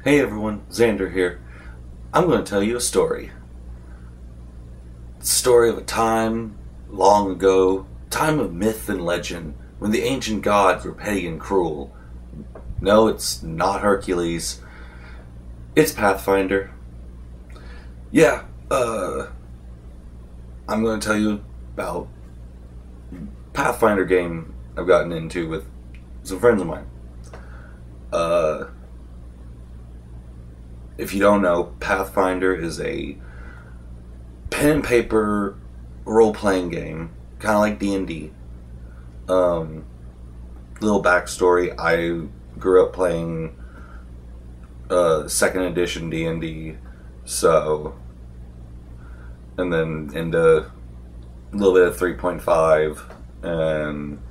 Hey everyone, Xander here. I'm going to tell you a story. The story of a time long ago, time of myth and legend, when the ancient gods were petty and cruel. No, it's not Hercules. It's Pathfinder. Yeah, I'm going to tell you about Pathfinder game I've gotten into with some friends of mine. If you don't know, Pathfinder is a pen and paper role-playing game, kind of like D&D. Little backstory, I grew up playing second edition D&D, so, and then into a little bit of 3.5, and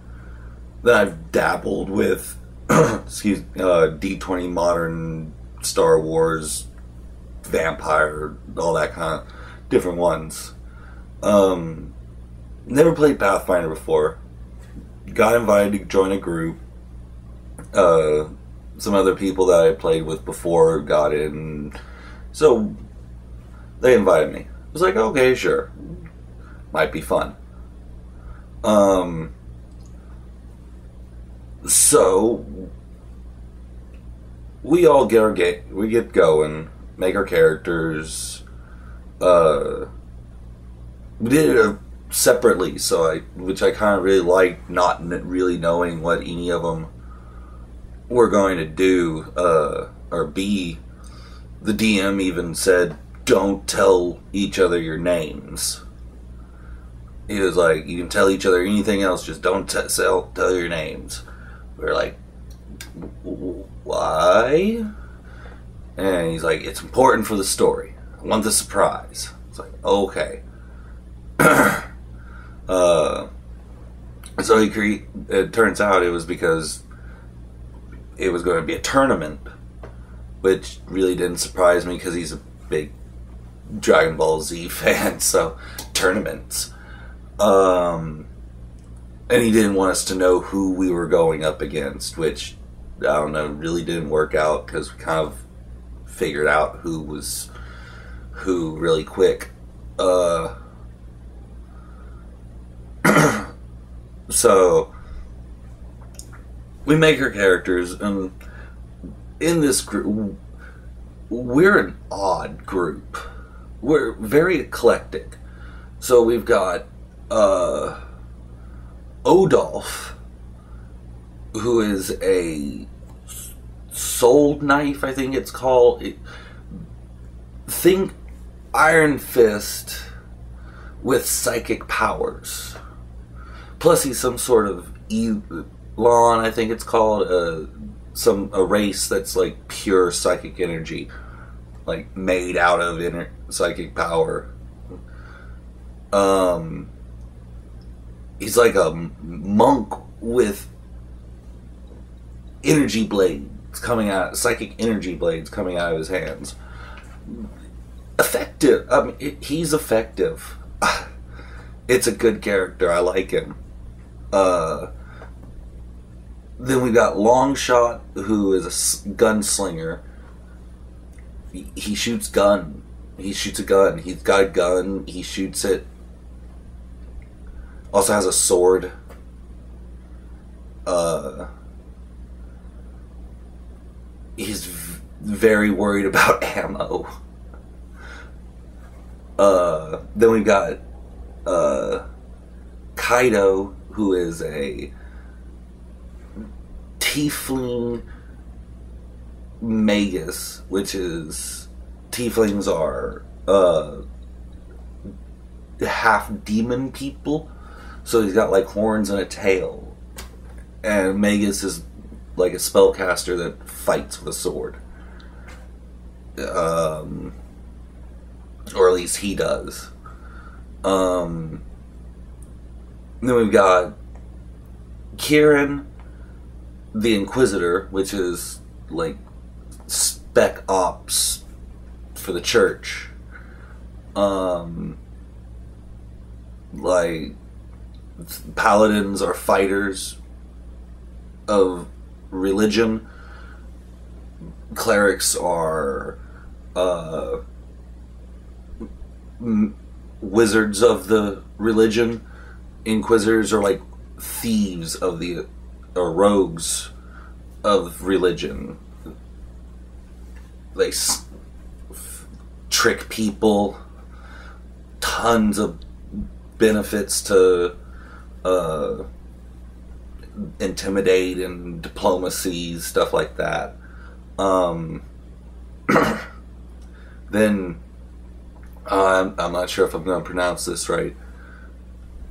then I've dabbled with D20 modern, Star Wars, vampire, all that kind of different ones. Never played Pathfinder before. Got invited to join a group. Some other people that I played with before got in, so they invited me. I was like, okay, sure, might be fun. So we all get going, make our characters. We did it separately, which I kind of really liked, not really knowing what any of them were going to do or be. The DM even said, "Don't tell each other your names." He was like, "You can tell each other anything else, just don't tell your names." We were like, "Why?" And he's like, "It's important for the story. I want the surprise." It's like, okay. So it turns out it was because it was going to be a tournament, which really didn't surprise me because he's a big Dragon Ball Z fan, so tournaments. And he didn't want us to know who we were going up against, which, I don't know, really didn't work out because we kind of figured out who was who really quick. So we make our characters, and in this group, we're an odd group. We're very eclectic. So we've got Odolph, who is a soul knife, I think it's called. Think Iron Fist with psychic powers. Plus he's some sort of Elon, I think it's called, a race that's like pure psychic energy, like made out of psychic power. He's like a monk with energy blades coming out, psychic energy blades coming out of his hands. Effective. I mean, he's effective. It's a good character. I like him. Then we got Longshot, who is a gunslinger. He shoots gun. He shoots a gun. He's got a gun. He shoots it. Also has a sword. He's very worried about ammo. Then we've got Kaido, who is a tiefling magus, which is, tieflings are half demon people, so he's got like horns and a tail, and magus is like a spellcaster that fights with a sword, or at least he does. Then we've got Kieran, the Inquisitor, which is like spec ops for the church. Like, paladins are fighters of religion, clerics are wizards of the religion. Inquisitors are like thieves of the, or rogues of religion. They trick people. Tons of benefits to intimidate and diplomacy, stuff like that. Then I'm not sure if I'm going to pronounce this right.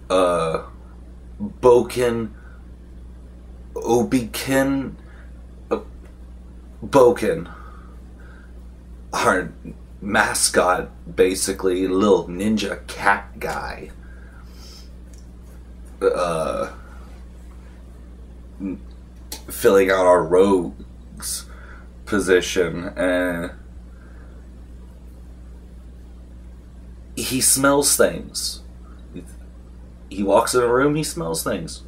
Boken, Obikin, Boken, our mascot, basically, little ninja cat guy. Filling out our rogue's position, and he smells things. He walks in a room, he smells things.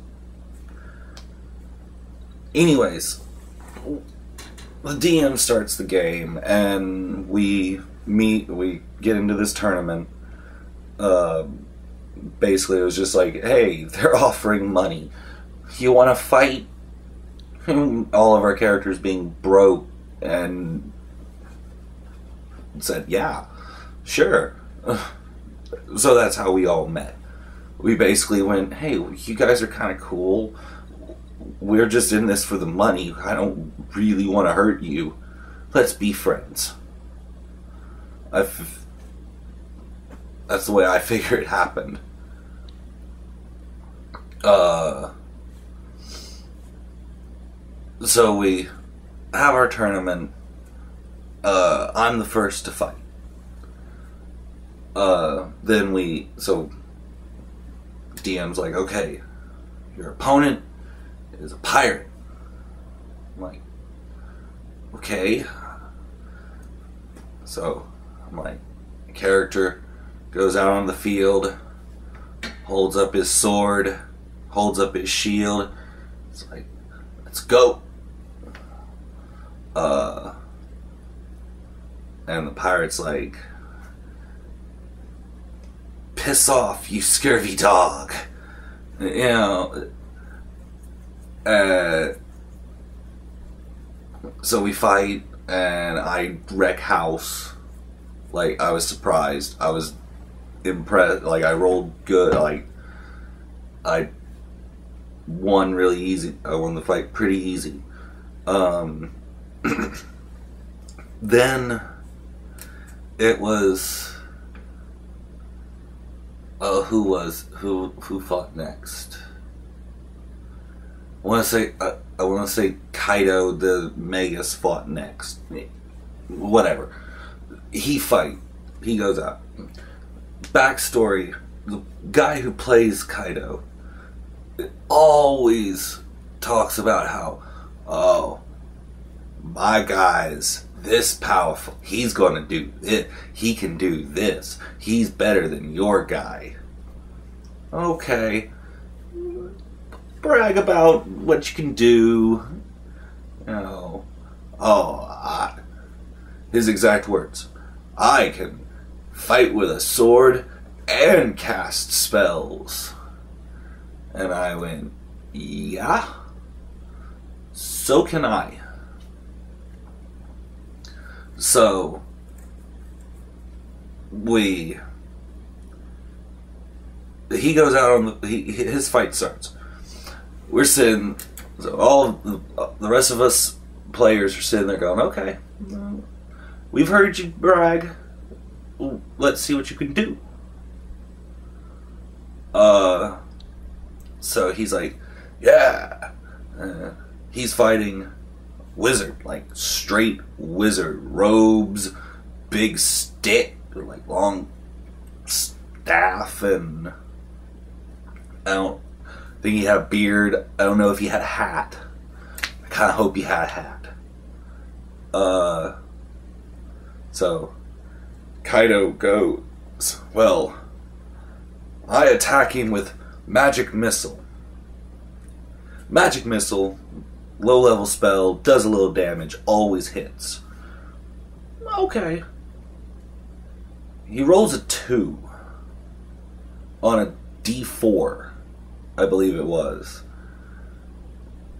Anyways, the DM starts the game, and we get into this tournament. Basically, it was just like, hey, they're offering money. You want to fight? All of our characters being broke, and said, yeah, sure. So that's how we all met. We basically went, hey, you guys are kind of cool. We're just in this for the money. I don't really want to hurt you. Let's be friends. That's the way I figure it happened. So we have our tournament. I'm the first to fight. So DM's like, okay, your opponent is a pirate. I'm like, okay. So I'm like, the character goes out on the field, holds up his sword, holds up his shield. It's like, let's go. And the pirate's like, piss off, you scurvy dog. You know. So we fight, and I wreck house. Like, I was surprised. I was impressed. Like, I rolled good. Like, I won really easy. I won the fight pretty easy. Then it was who fought next? I want to say Kaido the Magus fought next. Whatever. He goes out. Backstory: the guy who plays Kaido always talks about how, oh, my guy's this powerful. He's going to do it. He can do this. He's better than your guy. Okay. Brag about what you can do. You know. His exact words. I can fight with a sword and cast spells. And I went, yeah? So can I. So he goes out on his fight starts. We're sitting, so all of the rest of us players are sitting there going, okay, we've heard you brag. Let's see what you can do. So he's like, yeah. He's fighting wizard, like straight wizard, robes, big stick, like long staff, and I don't think he had a beard. I don't know if he had a hat. I kind of hope he had a hat. So Kaido goes, well, I attack him with magic missile. Magic missile, low level spell, does a little damage, always hits. okay. He rolls a 2 on a D4, I believe it was.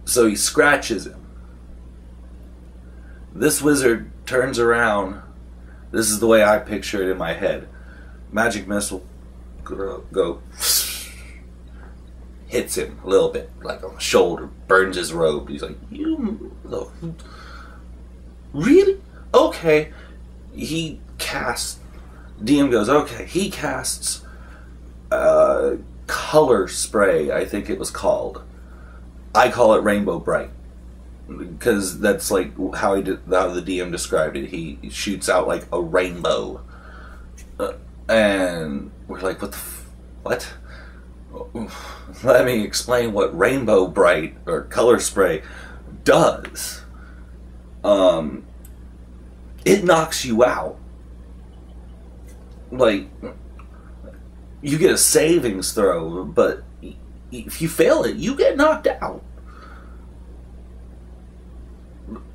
So he scratches him. This wizard turns around. This is the way I picture it in my head. Magic missile go hits him a little bit, like on the shoulder, burns his robe. He's like, "You really? Okay." He casts. DM goes, "Okay." He casts color spray, I think it was called. I call it Rainbow Bright, because that's like how how the DM described it. He shoots out like a rainbow, and we're like, what? Let me explain what Rainbow Bright or color spray does. It knocks you out. Like, you get a savings throw, but if you fail it, you get knocked out.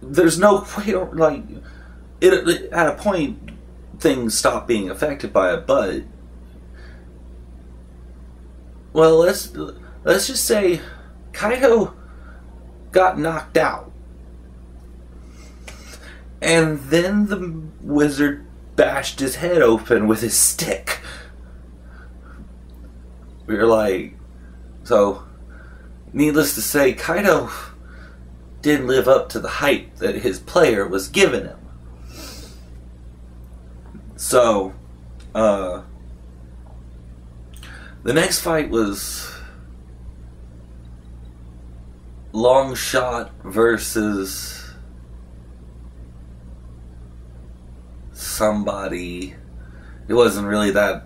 There's no way, like, at a point, things stop being affected by it, but, well, let's just say Kaido got knocked out. And then the wizard bashed his head open with his stick. We were like, so, needless to say, Kaido didn't live up to the hype that his player was giving him. So, the next fight was Long Shot versus somebody. It wasn't really that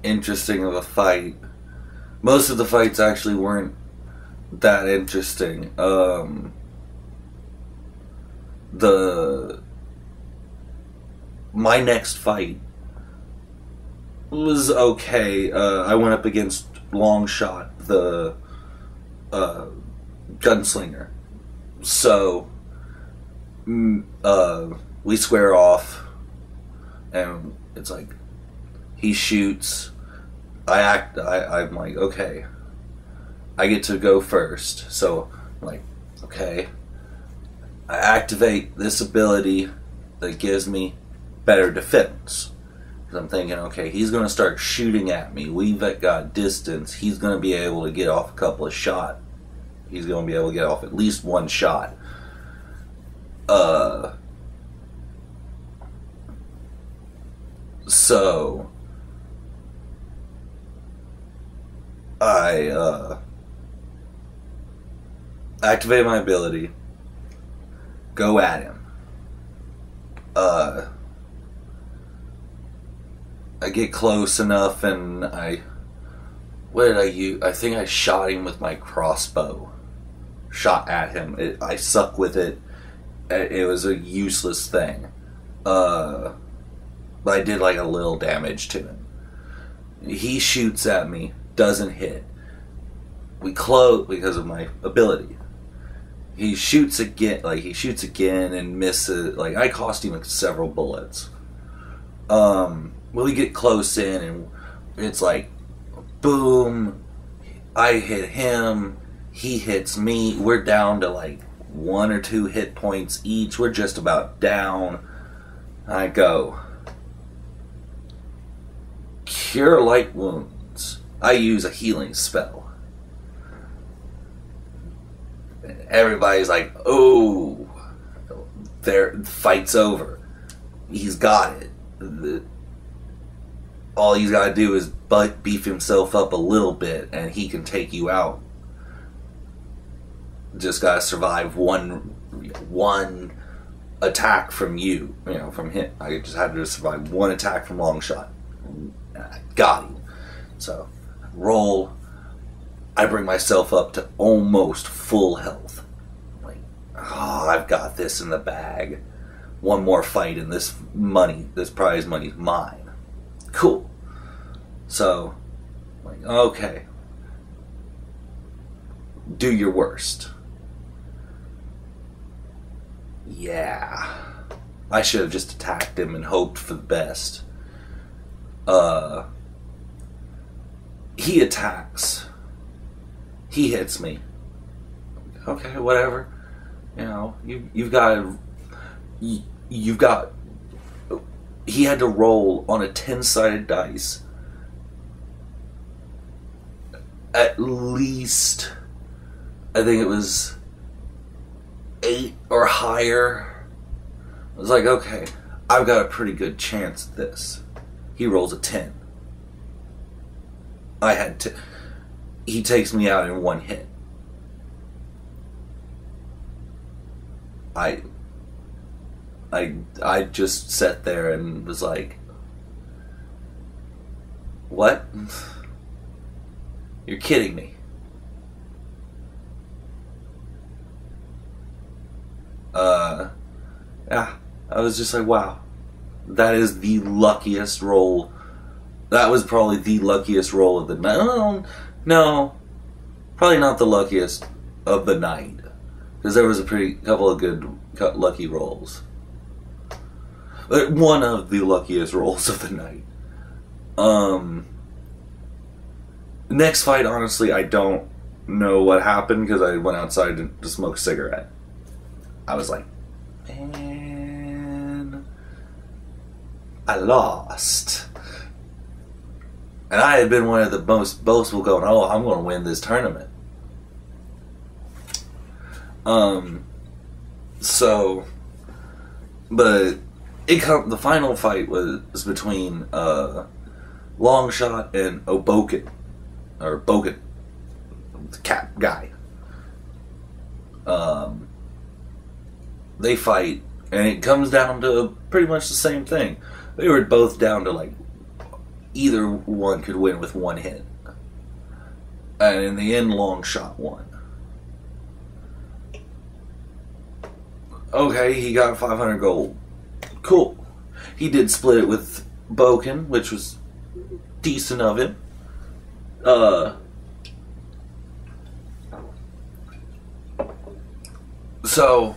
interesting of a fight. Most of the fights actually weren't that interesting. My next fight was okay. I went up against Longshot, the gunslinger. So we square off, and it's like he shoots. I'm like, okay, I get to go first. So I'm like, okay, I activate this ability that gives me better defense. Because I'm thinking, okay, he's going to start shooting at me. We've got distance. He's going to be able to get off a couple of shots. He's going to be able to get off at least one shot. So I activate my ability, go at him. I get close enough, and what did I use? I think I shot him with my crossbow. Shot at him. I suck with it. It was a useless thing. But I did like a little damage to him. He shoots at me, doesn't hit. We close because of my ability. He shoots again, and misses. Like, I cost him several bullets. We get close in, and it's like, boom, I hit him, he hits me, we're down to like 1 or 2 hit points each, we're just about down. I go, cure light wounds. I use a healing spell. Everybody's like, oh, the fight's over. He's got it. All he's got to do is beef himself up a little bit, and he can take you out. Just got to survive one attack from you, from him. I just had to survive one attack from Longshot. I got him. So, roll. I bring myself up to almost full health. Like, oh, I've got this in the bag. One more fight, and this prize money's mine. Cool. So, like, okay. Do your worst. Yeah. I should have just attacked him and hoped for the best. He attacks. He hits me. Okay, whatever. You know, you've got. He had to roll on a 10-sided dice. At least, I think it was 8 or higher. I was like, okay, I've got a pretty good chance at this. He rolls a 10. He takes me out in one hit. I just sat there and was like, what? You're kidding me. Yeah, I was just like, wow, that is the luckiest roll. That was probably the luckiest roll of the night. No, probably not the luckiest of the night, because there was a couple of good lucky rolls. But one of the luckiest rolls of the night. Next fight, honestly, I don't know what happened because I went outside to smoke a cigarette. I was like, man, I lost. And I had been one of the most boastful going, oh, I'm going to win this tournament. But the final fight was between Longshot and Oboken, or Bogan, the cat guy. They fight, and it comes down to pretty much the same thing. They were both down to like either one could win with one hit, and in the end, Longshot won. Okay, he got 500 gold. Cool. He did split it with Boken, which was decent of him. So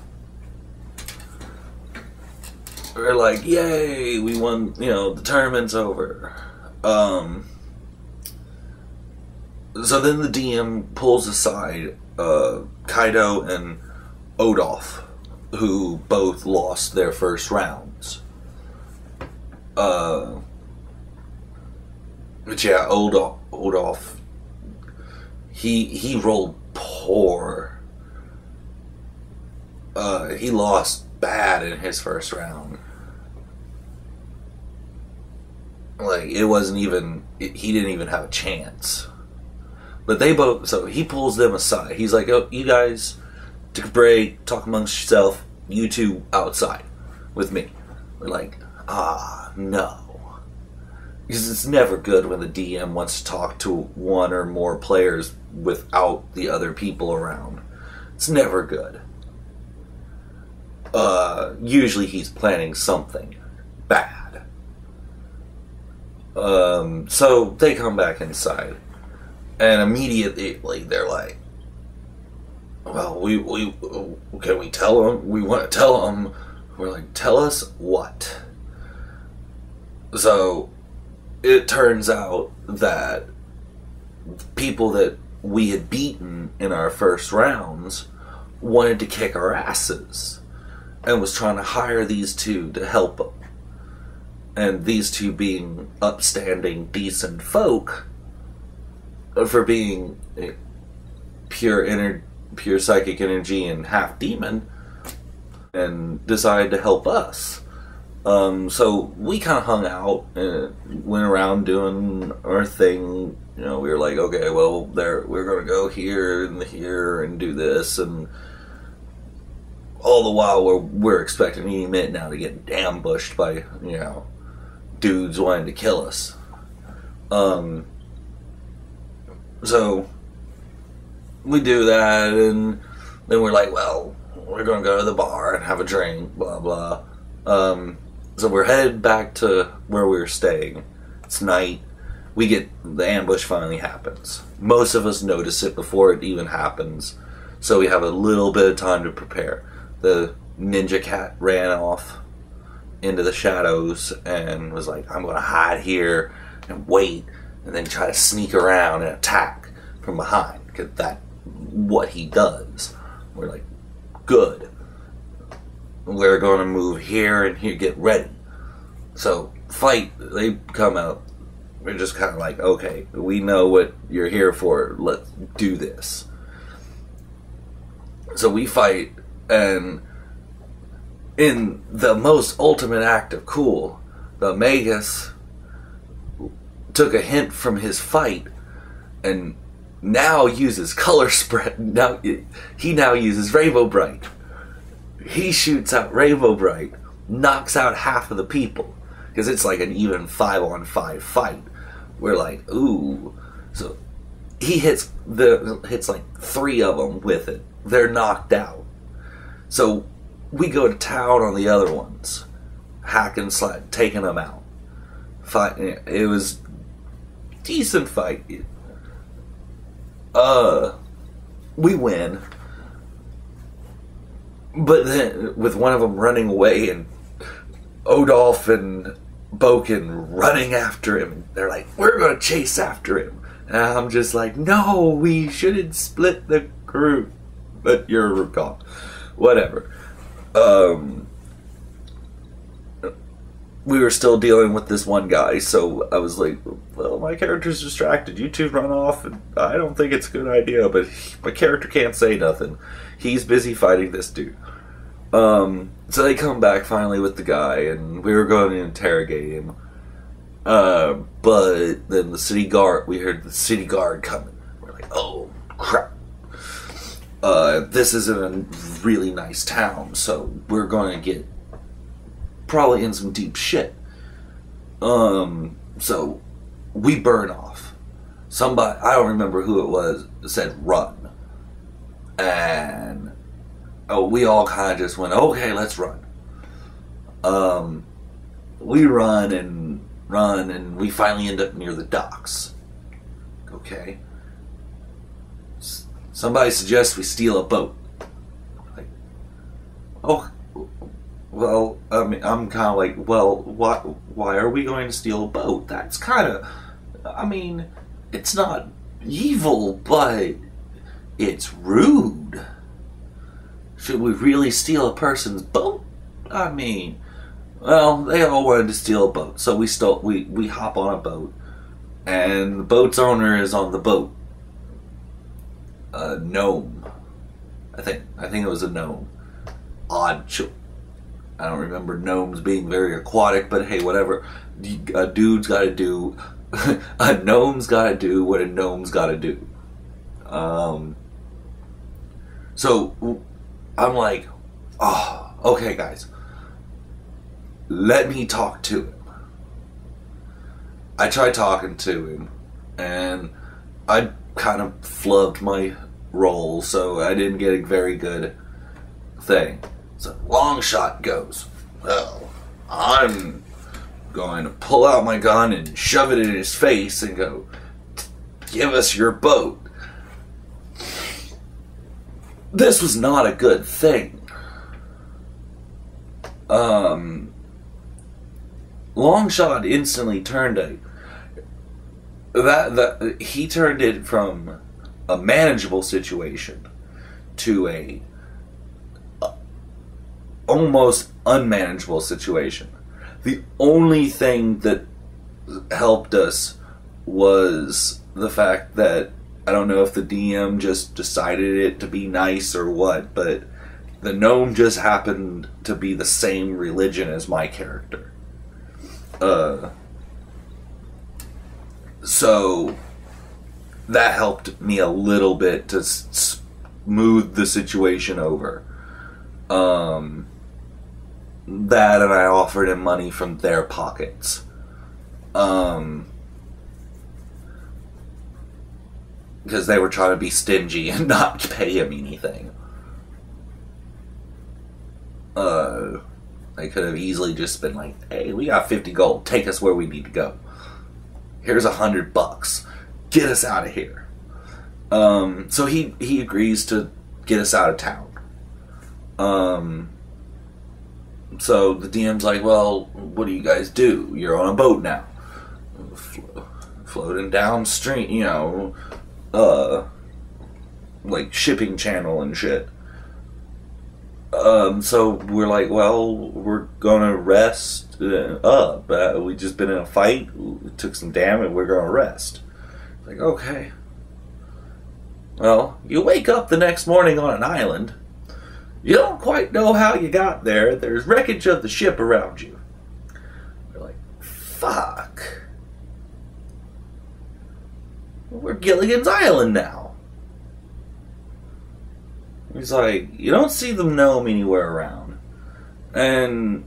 we're like, yay, we won, the tournament's over. So then the DM pulls aside Kaido and Odolph, who both lost their first rounds. But yeah, Odolph, he rolled poor. He lost bad in his first round. Like, it wasn't even, he didn't even have a chance. But they both, so he pulls them aside. He's like, oh, you guys take a break, talk amongst yourself, you two outside with me. We're like, no. Because it's never good when the DM wants to talk to one or more players without the other people around. It's never good. Usually he's planning something bad. So they come back inside, and immediately they're like, well, can we tell them? We want to tell them. We're like, tell us what? So it turns out that people that we had beaten in our first rounds wanted to kick our asses and was trying to hire these two to help them. And these two being upstanding, decent folk, for being pure psychic energy and half demon, and decided to help us. So we kind of hung out and went around doing our thing. We were like, okay, well, we're going to go here and here and do this, and all the while we're expecting any minute now to get ambushed by dudes wanting to kill us. So we do that, and then we're like, well, we're going to go to the bar and have a drink, blah blah. So we're headed back to where we were staying. It's night. The ambush finally happens. Most of us notice it before it even happens, so we have a little bit of time to prepare. The ninja cat ran off. into the shadows and was like, I'm going to hide here and wait and then try to sneak around and attack from behind, because that's what he does. We're like, good. We're going to move here and here, get ready. So, fight, they come out. We're just kind of like, okay, we know what you're here for. Let's do this. So we fight, and in the most ultimate act of cool, the Magus took a hint from his fight and now uses color spread. Now he now uses Rainbow Bright. He shoots out Rainbow Bright, knocks out half of the people, because it's like an even 5-on-5 fight. We're like, ooh. So he hits like 3 of them with it. They're knocked out. So we go to town on the other ones, hack and slide, taking them out. Fight. It was a decent fight. We win, but then with one of them running away and Odolph and Boken running after him, they're like, we're gonna chase after him, and I'm just like, no, we shouldn't split the group. But you're a Rukon. Whatever. We were still dealing with this one guy, so I was like, well, my character's distracted. You two run off, and I don't think it's a good idea, but my character can't say nothing. He's busy fighting this dude. So they come back finally with the guy, and we were going to interrogate him. But then we heard the city guard coming. We're like, oh, crap. This isn't a really nice town, so we're going to get probably in some deep shit. So we burn off. Somebody, I don't remember who it was, said run. And we all kind of just went, okay, let's run. We run, and we finally end up near the docks. Okay. Somebody suggests we steal a boat. Like, oh, well, I mean, I'm kind of like, well, why are we going to steal a boat? That's kind of, I mean, it's not evil, but it's rude. Should we really steal a person's boat? I mean, well, they all wanted to steal a boat, so we hop on a boat, and the boat's owner is on the boat. A gnome. I think it was a gnome. Odd choice. I don't remember gnomes being very aquatic, but hey, whatever. A dude's got to do. A gnome's got to do what a gnome's got to do. So I'm like, oh, okay, guys. Let me talk to him. I tried talking to him, and I kind of flubbed my roll, so I didn't get a very good thing. So long shot goes, well, I'm going to pull out my gun and shove it in his face and go, give us your boat. This was not a good thing. Longshot instantly turned he turned it from a manageable situation to a almost unmanageable situation. The only thing that helped us was the fact that, I don't know if the DM just decided it to be nice or what, but the gnome just happened to be the same religion as my character. So that helped me a little bit to smooth the situation over. That, and I offered him money from their pockets. Because they were trying to be stingy and not pay him anything. They could have easily just been like, hey, we got 50 gold, take us where we need to go. Here's $100. Get us out of here. So he agrees to get us out of town. So the DM's like, well, what do you guys do? You're on a boat now. Floating downstream, you know, like shipping channel and shit. So we're like, well, we're gonna rest up. We just been in a fight, we took some damage, we're gonna rest. Like, okay. Well, you wake up the next morning on an island. You don't quite know how you got there. There's wreckage of the ship around you. We're like, fuck. We're Gilligan's Island now. He's like, you don't see the gnome anywhere around. And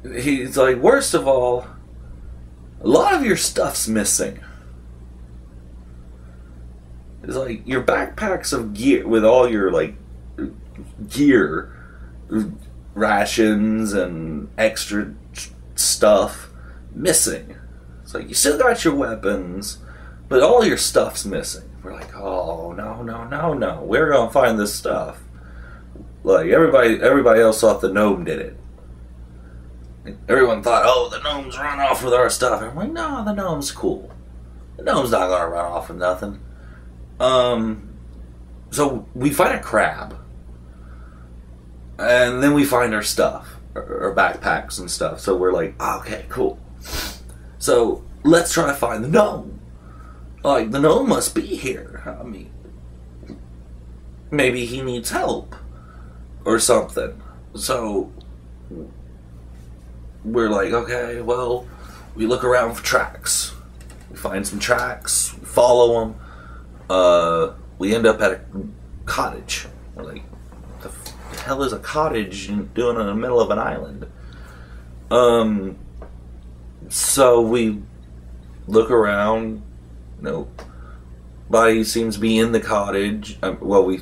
he's like, worst of all, a lot of your stuff's missing. It's like your backpacks of gear with all your like gear, rations and extra stuff missing. It's like you still got your weapons, but all your stuff's missing. We're like, oh no, no, no, no. We're gonna find this stuff. Like everybody else thought the gnome did it. Everyone thought, oh, the gnome's run off with our stuff. And I'm like, no, the gnome's cool. The gnome's not gonna run off with nothing. So we find a crab, and then we find our stuff, our backpacks and stuff. So we're like, okay, cool. So let's try to find the gnome. Like, the gnome must be here. I mean, maybe he needs help or something. So we're like, okay, well, we look around for tracks. We find some tracks, we follow them. We end up at a cottage. We're like, the hell is a cottage doing in the middle of an island? So we look around. Nobody seems to be in the cottage. Well, we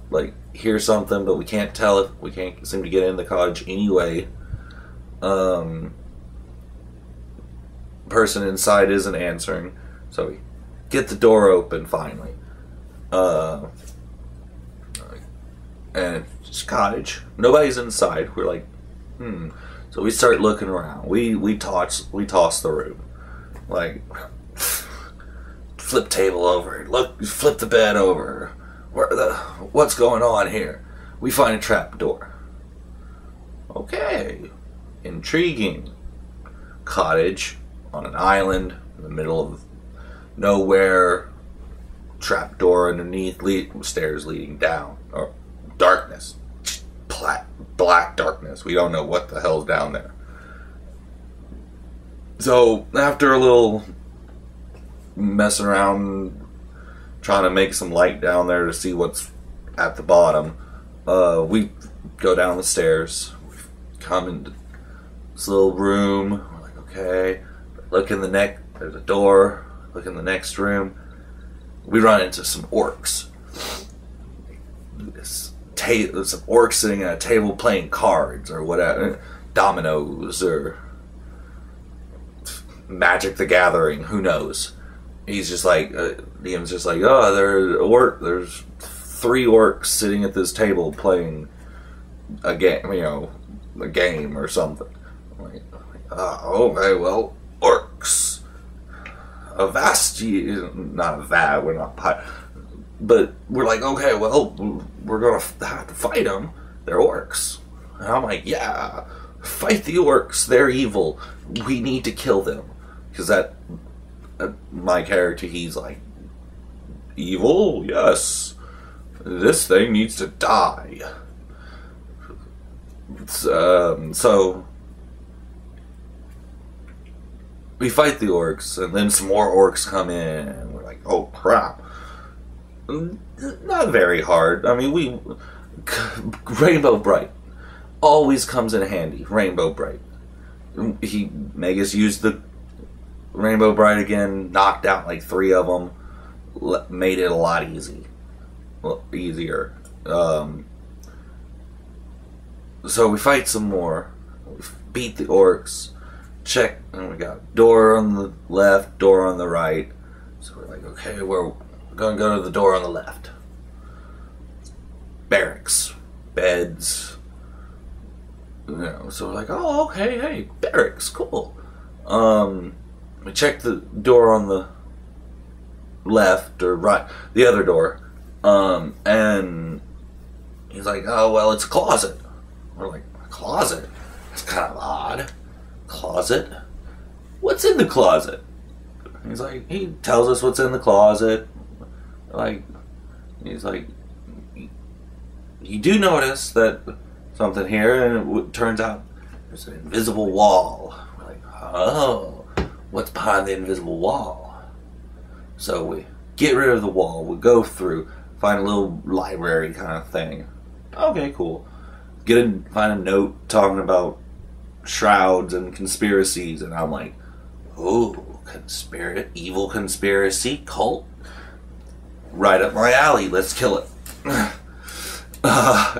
like hear something, but we can't tell if we can't seem to get in the cottage anyway. Person inside isn't answering, so we get the door open finally. And it's a cottage. Nobody's inside. We're like, So we start looking around. We toss the room. Like, flip table over. Look, flip the bed over. What's going on here? We find a trap door. Okay, intriguing. Cottage on an island in the middle of nowhere. Trap door underneath. Stairs leading down. Or darkness. Black darkness. We don't know what the hell's down there. So after a little messing around, trying to make some light down there to see what's at the bottom, we go down the stairs. We come into this little room. We're like, okay. Look in the neck. There's a door. Look in the next room. We run into some orcs. Some orcs sitting at a table playing cards or whatever, dominoes or Magic the Gathering. Who knows? He's just like, Liam's just like, oh, there's 3 orcs sitting at this table playing a game, a game or something. I'm like, okay, well, orcs. We're not but we're like, okay, well, we're gonna have to fight them. They're orcs. And I'm like, yeah, fight the orcs. They're evil. We need to kill them. Because my character, he's like, evil? Yes. This thing needs to die. So we fight the orcs, and then some more orcs come in, and we're like, oh crap. Not very hard. I mean, Rainbow Bright always comes in handy. Rainbow Bright. He made us use the Rainbow Bright again. Knocked out like 3 of them. Made it a lot easier. So we fight some more. We beat the orcs. Check, and we got door on the left, door on the right. So we're like, okay, we're gonna go to the door on the left. barracks, beds. You know, so we're like, oh, okay, hey, barracks, cool. We checked the door on the left or right, the other door, and he's like, oh, well, it's a closet. We're like, a closet? That's kind of odd. Closet? What's in the closet? He's like, he tells us what's in the closet. Like, he's like, you do notice that something here, and it turns out there's an invisible wall. We're like, oh, what's behind the invisible wall? So we get rid of the wall. We go through, find a little library kind of thing. Okay, cool. Find a note talking about shrouds and conspiracies, and I'm like, oh, evil conspiracy cult, right up my alley. Let's kill it.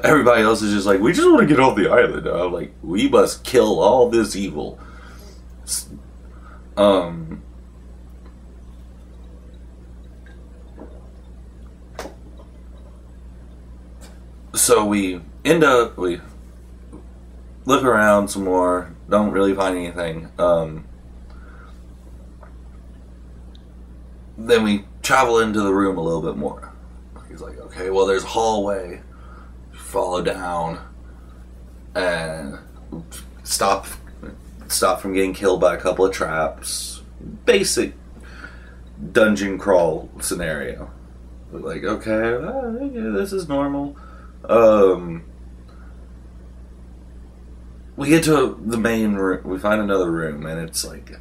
Everybody else is just like, we just want to get off the island. I'm like, we must kill all this evil. So we look around some more, don't really find anything. Then we travel into the room a little bit more. He's like, okay, well, there's a hallway. Follow down and stop from getting killed by a couple of traps. Basic dungeon crawl scenario. We're like, okay, yeah, this is normal. We get to the main room. We find another room, and it's like a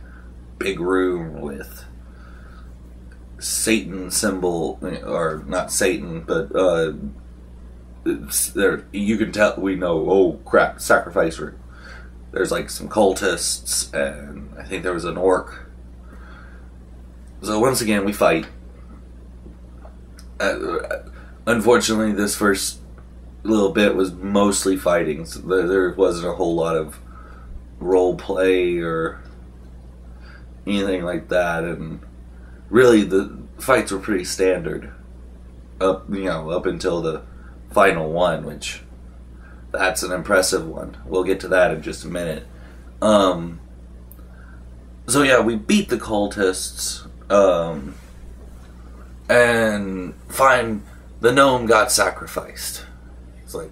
big room with Satan symbol, or not Satan, but there, you can tell, we know, oh crap, sacrifice room. There's like some cultists, and I think there was an orc. So once again, we fight. Unfortunately, this first little bit was mostly fighting, so there wasn't a whole lot of role play or anything like that, and really the fights were pretty standard up until the final one, which that's an impressive one. We'll get to that in just a minute. So yeah, we beat the cultists, and find the gnome got sacrificed. It's like,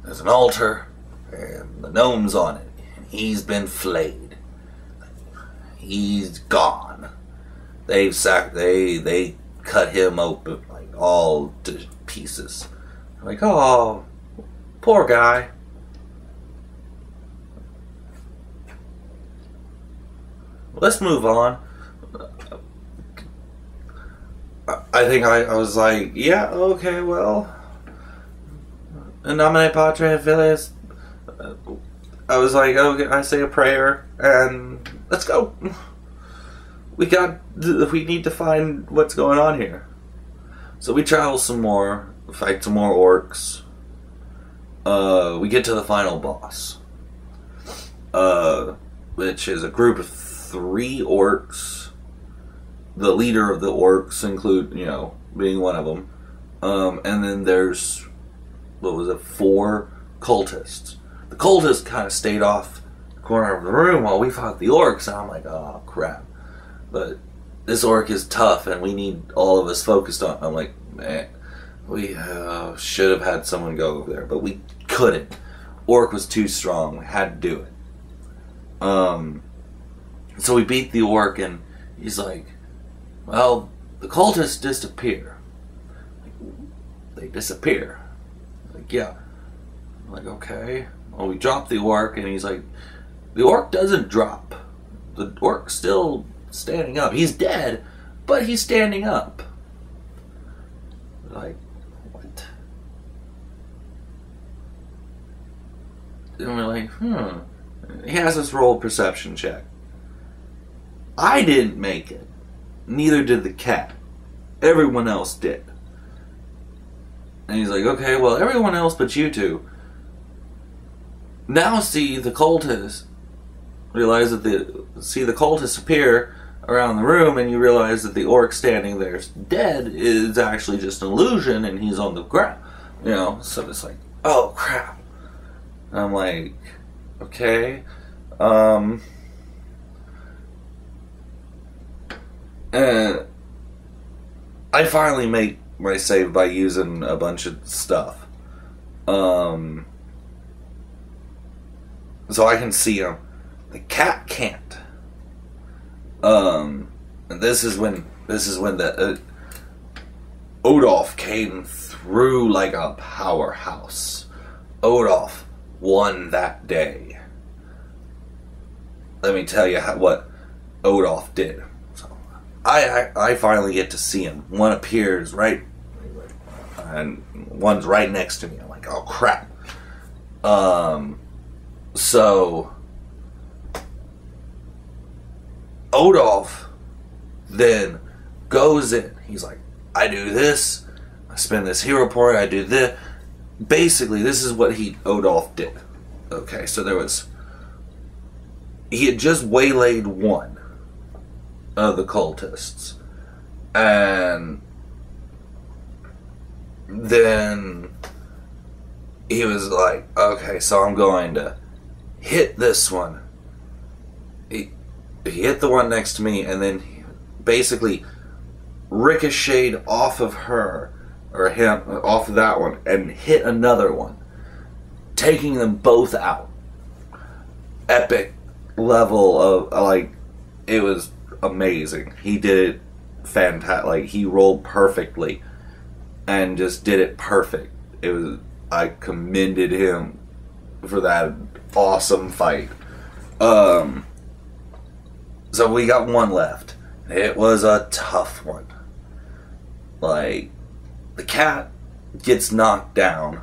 there's an altar, and the gnome's on it, and he's been flayed. He's gone. They cut him open, like, all to pieces. Like, oh, poor guy. Let's move on. I think I was like, yeah, okay, well, in nomine Patre Filius. I was like, okay, I say a prayer, and let's go. We need to find what's going on here. So we travel some more, fight some more orcs. We get to the final boss, which is a group of 3 orcs. The leader of the orcs being one of them. And then there's, 4 cultists. The cultists kind of stayed off the corner of the room while we fought the orcs, and I'm like, oh crap. But this orc is tough, and we need all of us focused on. I'm like, man, we should have had someone go over there, but we couldn't. Orc was too strong. We had to do it. So we beat the orc, and he's like, well, the cultists disappear. They disappear. Like, yeah. I'm like, okay. Well, we drop the orc, and he's like, the orc doesn't drop. The orc's still standing up. He's dead, but he's standing up. Like, what? And we're like, He has us roll a perception check. I didn't make it. Neither did the cat. Everyone else did. And he's like, okay, well, everyone else but you two now see the cultists. Realize that the cultists appear around the room, and you realize that the orc standing there dead is actually just an illusion, and he's on the ground. You know, so it's like, oh crap. And I'm like, okay. And I finally make my save by using a bunch of stuff. So I can see him. The cat can't. And this is when the Odolph came through like a powerhouse. Odolph won that day. Let me tell you what Odolph did. So I finally get to see him. One appears right, and one's right next to me. I'm like, oh crap. So Odolph then goes in. He's like, I do this, I spend this hero point, I do this. Basically, this is what Odolph did. Okay, so he had just waylaid one of the cultists. And then he was like, okay, so I'm going to hit this one. He hit the one next to me, and then he basically ricocheted off of her, or him, off of that one, and hit another one, taking them both out. Epic level of, like, it was amazing. He did it fantastic. Like, he rolled perfectly and just did it perfect. I commended him for that awesome fight. So we got one left. It was a tough one. Like, the cat gets knocked down,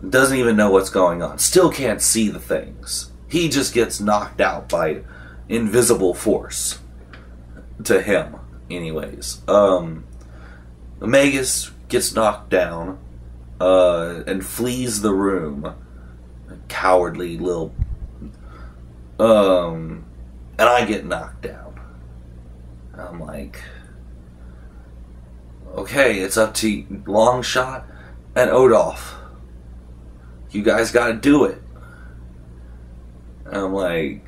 doesn't even know what's going on, still can't see the things. He just gets knocked out by invisible force. To him, anyways. The Magus gets knocked down and flees the room. A cowardly little. And I get knocked down. I'm like, okay, it's up to Longshot and Odolph. You guys gotta do it. And I'm like,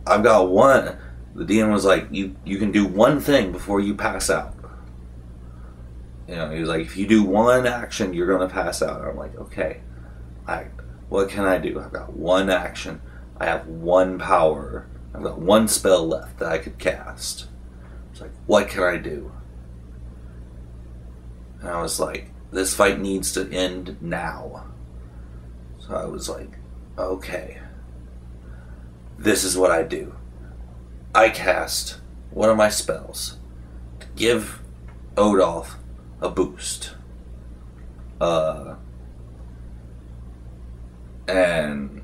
I've got one. The DM was like, you can do one thing before you pass out. You know, he was like, if you do one action, you're gonna pass out. And I'm like, okay, what can I do? I've got one action. I have one power. I've got one spell left that I could cast. It's like, what can I do? And I was like, this fight needs to end now. So I was like, okay, this is what I do. I cast one of my spells to give Odolph a boost. And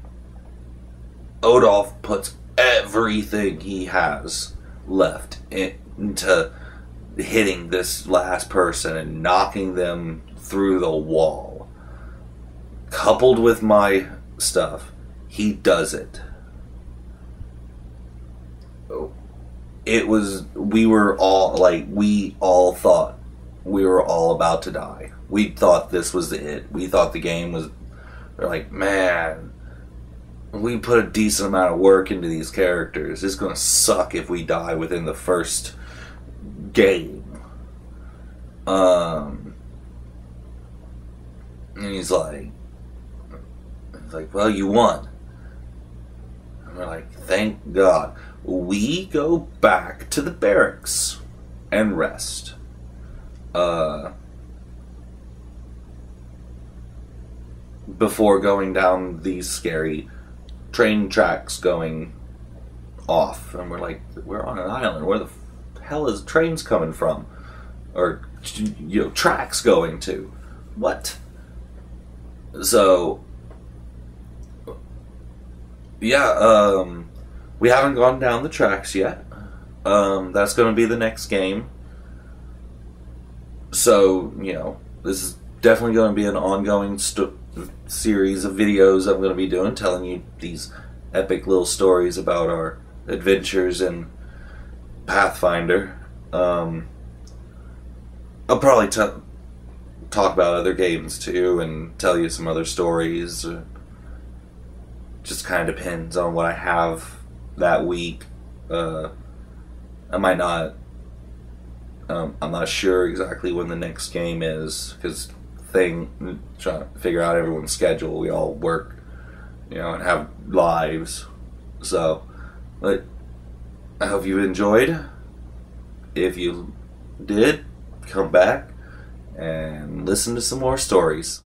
Odolph puts everything he has left into hitting this last person and knocking them through the wall. Coupled with my stuff, he does it. We all thought we were all about to die. We thought this was it. We thought the game was, we're like, man, we put a decent amount of work into these characters. It's going to suck if we die within the first game. And he's like, well, you won. And we're like, thank God. We go back to the barracks and rest. Before going down these scary train tracks going off. And we're like, we're on an island. Where the hell is trains coming from? Or, tracks going to? What? So, yeah, we haven't gone down the tracks yet. That's going to be the next game. So, this is definitely going to be an ongoing series of videos I'm going to be doing, telling you these epic little stories about our adventures in Pathfinder. I'll probably talk about other games too and tell you some other stories. Just kind of depends on what I have that week. I might not. I'm not sure exactly when the next game is because trying to figure out everyone's schedule. We all work, and have lives. So, but I hope you enjoyed. If you did, come back and listen to some more stories.